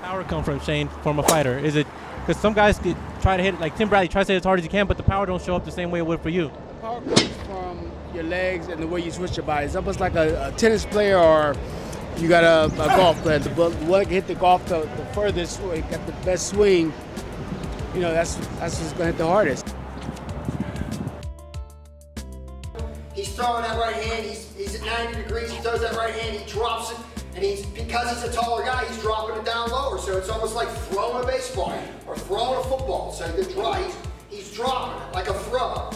Power come from, Shane, from a fighter? Is it because some guys try to hit it, like Tim Bradley tries to hit as hard as he can, but the power don't show up the same way it would for you? Power comes from your legs and the way you switch your body. It's almost like a tennis player, or you got a golf player. The one can hit the golf the furthest, or got the best swing. You know, that's who's gonna hit the hardest. He's throwing that right hand. He's at 90 degrees. He throws that right hand. He drops it. And because he's a taller guy, he's dropping it down lower. So it's almost like throwing a baseball or throwing a football. So he's dropping it like a throw.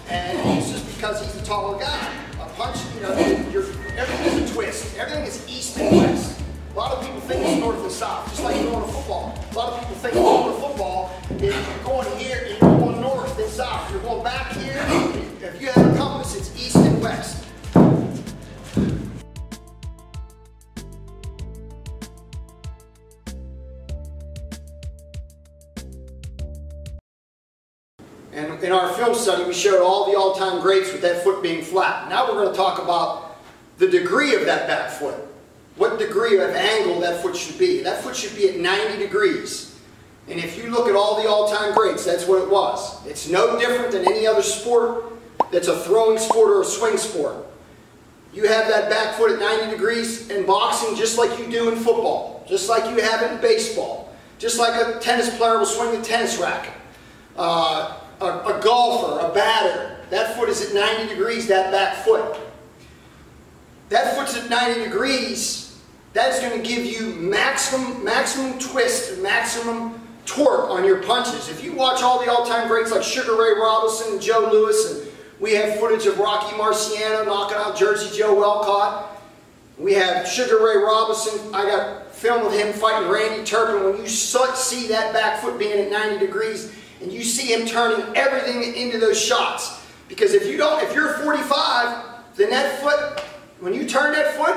And it's just because he's a taller guy. A punch, you know, everything is a twist. Everything is east and west. A lot of people think it's north and south, just like throwing a football. A lot of people think throwing a football is you're going here and you're going north and south. You're going back here. If you have a compass, it's east and west. And in our film study, we showed all the all-time greats with that foot being flat. Now we're going to talk about the degree of that back foot. What degree of angle that foot should be. That foot should be at 90 degrees. And if you look at all the all-time greats, that's what it was. It's no different than any other sport that's a throwing sport or a swing sport. You have that back foot at 90 degrees in boxing just like you do in football. Just like you have it in baseball. Just like a tennis player will swing a tennis racket. A golfer, a batter, that foot is at 90 degrees, that back foot. That foot's at 90 degrees, that's going to give you maximum twist, maximum torque on your punches. If you watch all the all-time greats like Sugar Ray Robinson and Joe Louis, and we have footage of Rocky Marciano knocking out Jersey Joe Walcott. We have Sugar Ray Robinson, I got film of him fighting Randy Turpin. When you see that back foot being at 90 degrees, and you see him turning everything into those shots. Because if you're 45, then that foot, when you turn that foot,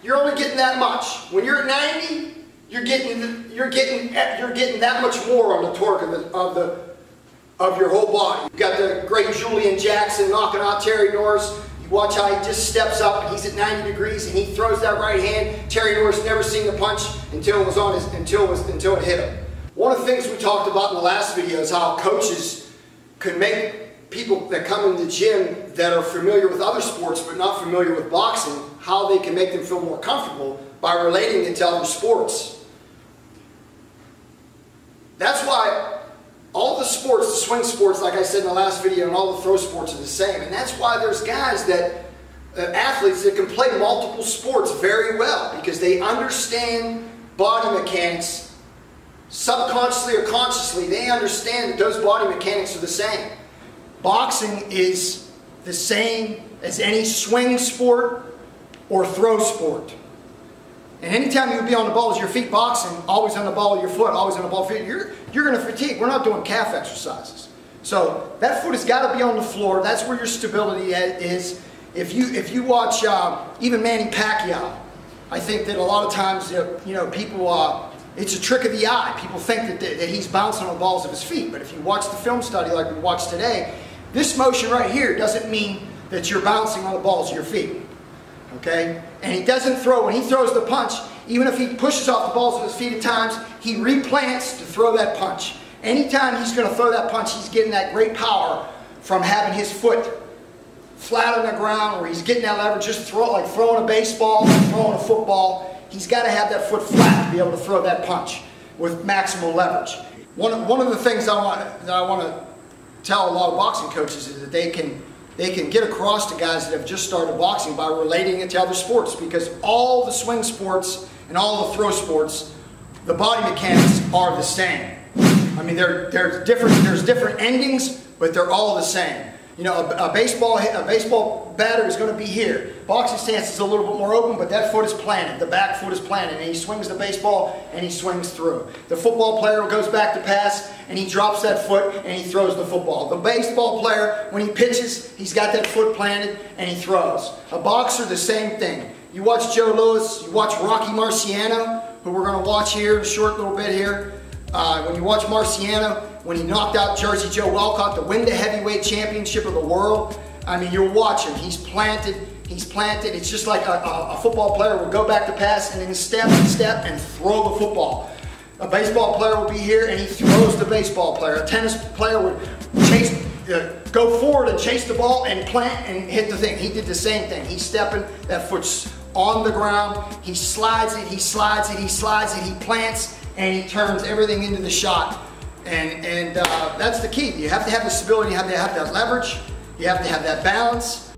you're only getting that much. When you're at 90, you're getting that much more on the torque of your whole body. You've got the great Julian Jackson knocking out Terry Norris. You watch how he just steps up and he's at 90 degrees and he throws that right hand. Terry Norris never seen the punch until it hit him. One of the things we talked about in the last video is how coaches could make people that come in the gym that are familiar with other sports but not familiar with boxing, how they can make them feel more comfortable by relating it to other sports. That's why all the sports, the swing sports, like I said in the last video, and all the throw sports are the same. And that's why there's guys athletes that can play multiple sports very well because they understand body mechanics. Subconsciously or consciously, they understand that those body mechanics are the same. Boxing is the same as any swing sport or throw sport. And anytime you be on the ball with your feet boxing, always on the ball with your foot, always on the ball with your feet, you're going to fatigue. We're not doing calf exercises. So that foot has got to be on the floor. That's where your stability is. If you watch even Manny Pacquiao, I think that a lot of times people. It's a trick of the eye. People think that he's bouncing on the balls of his feet. But if you watch the film study like we watched today, this motion right here doesn't mean that you're bouncing on the balls of your feet. Okay? And he doesn't throw, when he throws the punch, even if he pushes off the balls of his feet at times, he replants to throw that punch. Anytime he's going to throw that punch, he's getting that great power from having his foot flat on the ground, or he's getting that leverage, just like throwing a baseball, throwing a football. He's got to have that foot flat to be able to throw that punch with maximal leverage. One of the things I want to tell a lot of boxing coaches is that they can get across to guys that have just started boxing by relating it to other sports, because all the swing sports and all the throw sports, the body mechanics are the same. I mean, there's different endings, but they're all the same. You know, a baseball batter is going to be here. Boxing stance is a little bit more open, but that foot is planted. The back foot is planted, and he swings the baseball, and he swings through. The football player goes back to pass, and he drops that foot, and he throws the football. The baseball player, when he pitches, he's got that foot planted, and he throws. A boxer, the same thing. You watch Joe Louis, you watch Rocky Marciano, who we're going to watch here in a short little bit here. When you watch Marciano, when he knocked out Jersey Joe Walcott to win the heavyweight championship of the world, I mean, you'll watch him. He's planted, He's planted. It's just like a football player would go back to pass and then step and throw the football. A baseball player would be here and he throws the baseball player. A tennis player would go forward and chase the ball and plant and hit the thing. He did the same thing. He's stepping, that foot's on the ground. He slides it, he slides it, he slides it, he plants, and he turns everything into the shot. And that's the key. You have to have the stability, you have to have that leverage, you have to have that balance.